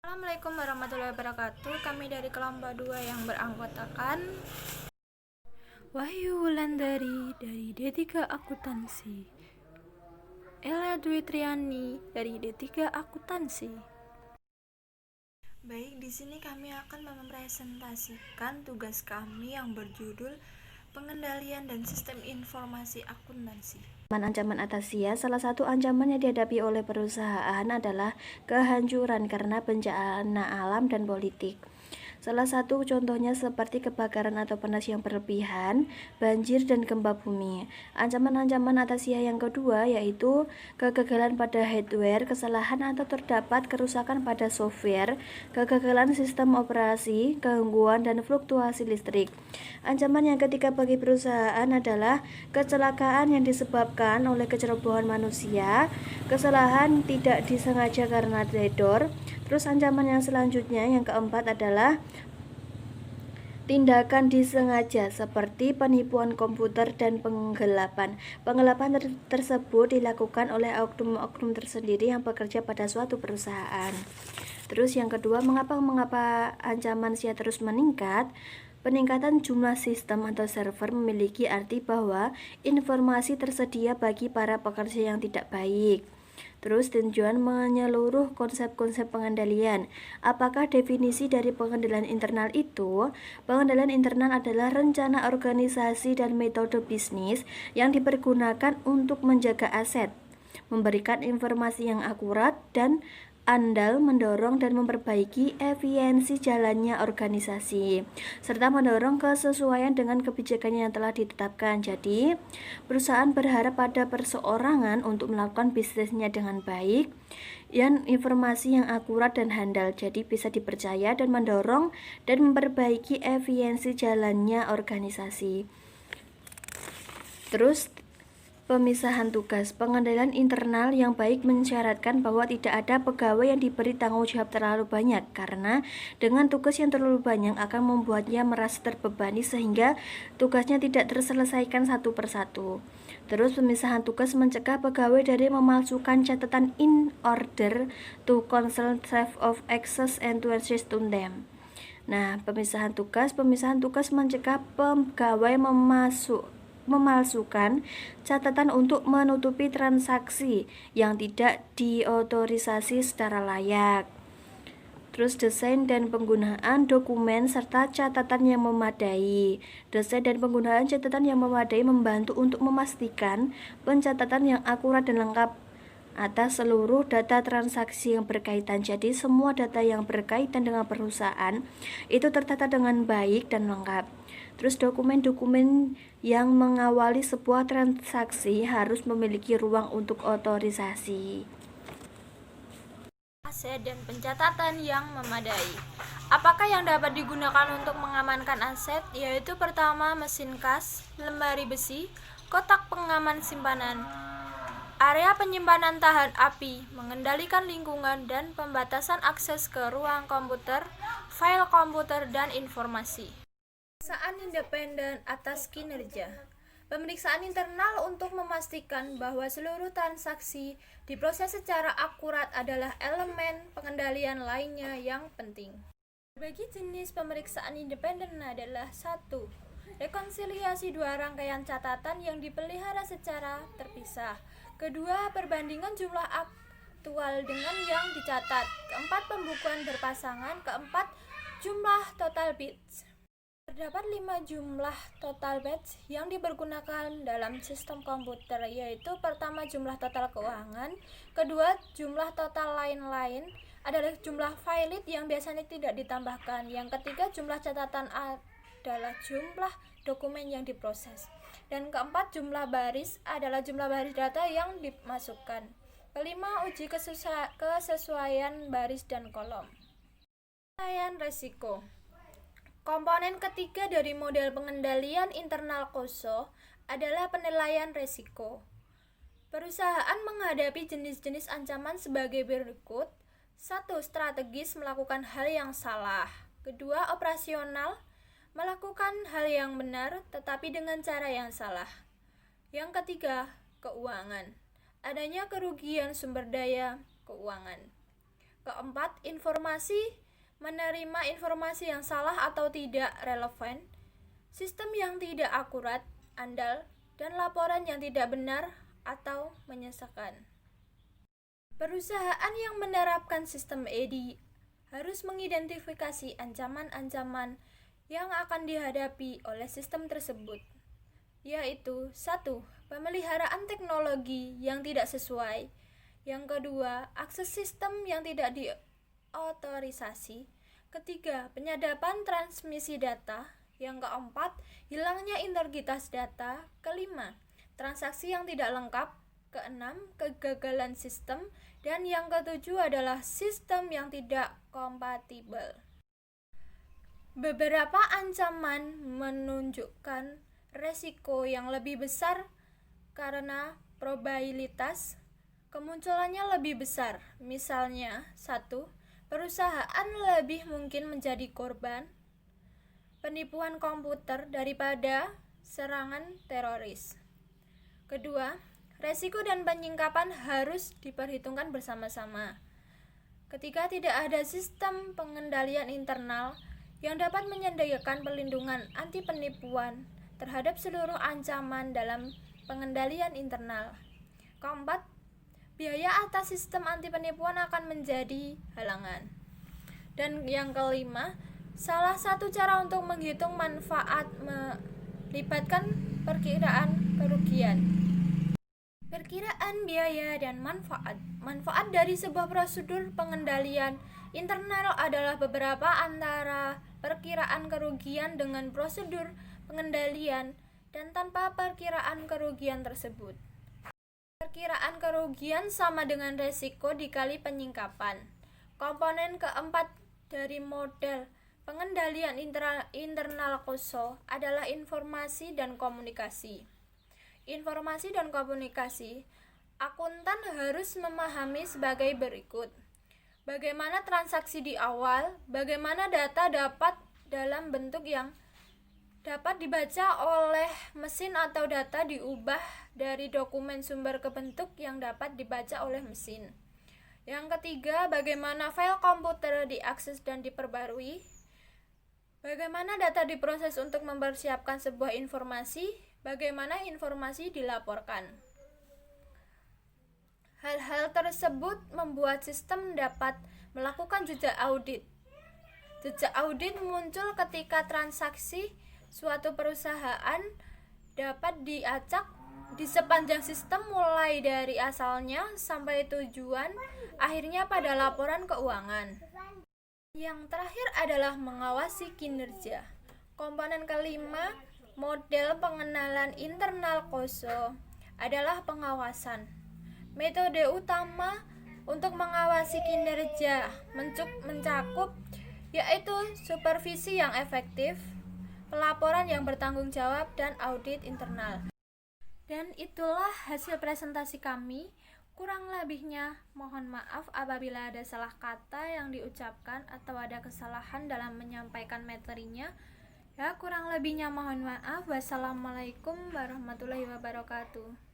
Assalamualaikum warahmatullahi wabarakatuh. Kami dari kelompok 2 yang beranggotakan Wahyu Wulandari dari D3 Akuntansi, Ella Dwi Triani dari D3 Akuntansi. Baik, di sini kami akan mempresentasikan tugas kami yang berjudul Pengendalian dan Sistem Informasi Akuntansi. Ancaman Atasia, salah satu ancaman yang dihadapi oleh perusahaan adalah kehancuran karena bencana alam dan politik. Salah satu contohnya seperti kebakaran atau panas yang berlebihan, banjir, dan gempa bumi. Ancaman-ancaman Atasia yang kedua yaitu kegagalan pada hardware, kesalahan atau terdapat kerusakan pada software, kegagalan sistem operasi, gangguan, dan fluktuasi listrik. Ancaman yang ketiga bagi perusahaan adalah kecelakaan yang disebabkan oleh kecerobohan manusia, kesalahan tidak disengaja karena teledor. Terus ancaman yang selanjutnya yang keempat adalah tindakan disengaja seperti penipuan komputer dan penggelapan. Penggelapan tersebut dilakukan oleh oknum-oknum tersendiri yang bekerja pada suatu perusahaan. Terus yang kedua, mengapa ancaman SIA terus meningkat? Peningkatan jumlah sistem atau server memiliki arti bahwa informasi tersedia bagi para pekerja yang tidak baik. Terus tujuan menyeluruh konsep-konsep pengendalian. Apakah definisi dari pengendalian internal itu? Pengendalian internal adalah rencana organisasi dan metode bisnis yang dipergunakan untuk menjaga aset, memberikan informasi yang akurat dan andal, mendorong dan memperbaiki efisiensi jalannya organisasi, serta mendorong kesesuaian dengan kebijakan yang telah ditetapkan. Jadi, perusahaan berharap pada perseorangan untuk melakukan bisnisnya dengan baik, dan informasi yang akurat dan handal, jadi bisa dipercaya dan mendorong dan memperbaiki efisiensi jalannya organisasi. Terus pemisahan tugas. Pengendalian internal yang baik mensyaratkan bahwa tidak ada pegawai yang diberi tanggung jawab terlalu banyak, karena dengan tugas yang terlalu banyak akan membuatnya merasa terbebani sehingga tugasnya tidak terselesaikan satu persatu. Terus pemisahan tugas mencegah pegawai dari memalsukan catatan in order to consult safe of access and to assist to them. Nah, pemisahan tugas mencegah pegawai memalsukan catatan untuk menutupi transaksi yang tidak diotorisasi secara layak. Terus desain dan penggunaan dokumen serta catatan yang memadai. Desain dan penggunaan catatan yang memadai membantu untuk memastikan pencatatan yang akurat dan lengkap atas seluruh data transaksi yang berkaitan. Jadi semua data yang berkaitan dengan perusahaan itu tertata dengan baik dan lengkap. Terus dokumen-dokumen yang mengawali sebuah transaksi harus memiliki ruang untuk otorisasi. Aset dan pencatatan yang memadai. Apakah yang dapat digunakan untuk mengamankan aset? Yaitu pertama, mesin kas, lemari besi, kotak pengaman simpanan, area penyimpanan tahan api, mengendalikan lingkungan, dan pembatasan akses ke ruang komputer, file komputer, dan informasi. Pemeriksaan independen atas kinerja. Pemeriksaan internal untuk memastikan bahwa seluruh transaksi diproses secara akurat adalah elemen pengendalian lainnya yang penting. Bagi jenis pemeriksaan independen adalah 1. Rekonsiliasi dua rangkaian catatan yang dipelihara secara terpisah. Kedua, perbandingan jumlah aktual dengan yang dicatat. Keempat, pembukuan berpasangan. Keempat, jumlah total bits. Terdapat 5 jumlah total batch yang dipergunakan dalam sistem komputer, yaitu pertama jumlah total keuangan, kedua jumlah total lain-lain adalah jumlah valid yang biasanya tidak ditambahkan, yang ketiga jumlah catatan adalah jumlah dokumen yang diproses, dan keempat jumlah baris adalah jumlah baris data yang dimasukkan. Kelima, uji kesesuaian baris dan kolom. Penilaian resiko. Komponen ketiga dari model pengendalian internal KOSO adalah penilaian risiko. Perusahaan menghadapi jenis-jenis ancaman sebagai berikut. 1. Strategis, melakukan hal yang salah. Kedua, operasional, melakukan hal yang benar tetapi dengan cara yang salah. Yang ketiga, keuangan, adanya kerugian sumber daya keuangan. Keempat, menerima informasi yang salah atau tidak relevan, sistem yang tidak akurat, andal, dan laporan yang tidak benar atau menyesatkan. Perusahaan yang menerapkan sistem EDI harus mengidentifikasi ancaman-ancaman yang akan dihadapi oleh sistem tersebut, yaitu 1. Pemeliharaan teknologi yang tidak sesuai. Yang kedua, akses sistem yang tidak diotorisasi. Ketiga, penyadapan transmisi data. Yang keempat, hilangnya integritas data. Kelima, transaksi yang tidak lengkap. Keenam, kegagalan sistem. Dan yang ketujuh adalah sistem yang tidak kompatibel. Beberapa ancaman menunjukkan resiko yang lebih besar karena probabilitas kemunculannya lebih besar. Misalnya, 1. Perusahaan lebih mungkin menjadi korban penipuan komputer daripada serangan teroris. Kedua, resiko dan penyingkapan harus diperhitungkan bersama-sama. Ketika tidak ada sistem pengendalian internal yang dapat menyediakan perlindungan anti penipuan terhadap seluruh ancaman dalam pengendalian internal. Keempat, biaya atas sistem anti penipuan akan menjadi halangan. Dan yang kelima, salah satu cara untuk menghitung manfaat melibatkan perkiraan kerugian. Perkiraan biaya dan manfaat. Manfaat dari sebuah prosedur pengendalian internal adalah beberapa antara perkiraan kerugian dengan prosedur pengendalian dan tanpa perkiraan kerugian tersebut. Perkiraan kerugian sama dengan resiko dikali penyingkapan. Komponen keempat dari model pengendalian internal COSO adalah informasi dan komunikasi. Informasi dan komunikasi, akuntan harus memahami sebagai berikut. Bagaimana transaksi di awal, bagaimana data dapat dalam bentuk yang dapat dibaca oleh mesin atau data diubah dari dokumen sumber ke bentuk yang dapat dibaca oleh mesin. Yang ketiga, bagaimana file komputer diakses dan diperbarui. Bagaimana data diproses untuk mempersiapkan sebuah informasi. Bagaimana informasi dilaporkan. Hal-hal tersebut membuat sistem dapat melakukan jejak audit. Jejak audit muncul ketika transaksi suatu perusahaan dapat diacak di sepanjang sistem mulai dari asalnya sampai tujuan akhirnya pada laporan keuangan. Yang terakhir adalah mengawasi kinerja. Komponen kelima model pengenalan internal COSO adalah pengawasan. Metode utama untuk mengawasi kinerja mencakup yaitu supervisi yang efektif, pelaporan yang bertanggung jawab, dan audit internal. Dan itulah hasil presentasi kami. Kurang lebihnya mohon maaf apabila ada salah kata yang diucapkan atau ada kesalahan dalam menyampaikan materinya. Ya, kurang lebihnya mohon maaf. Wassalamualaikum warahmatullahi wabarakatuh.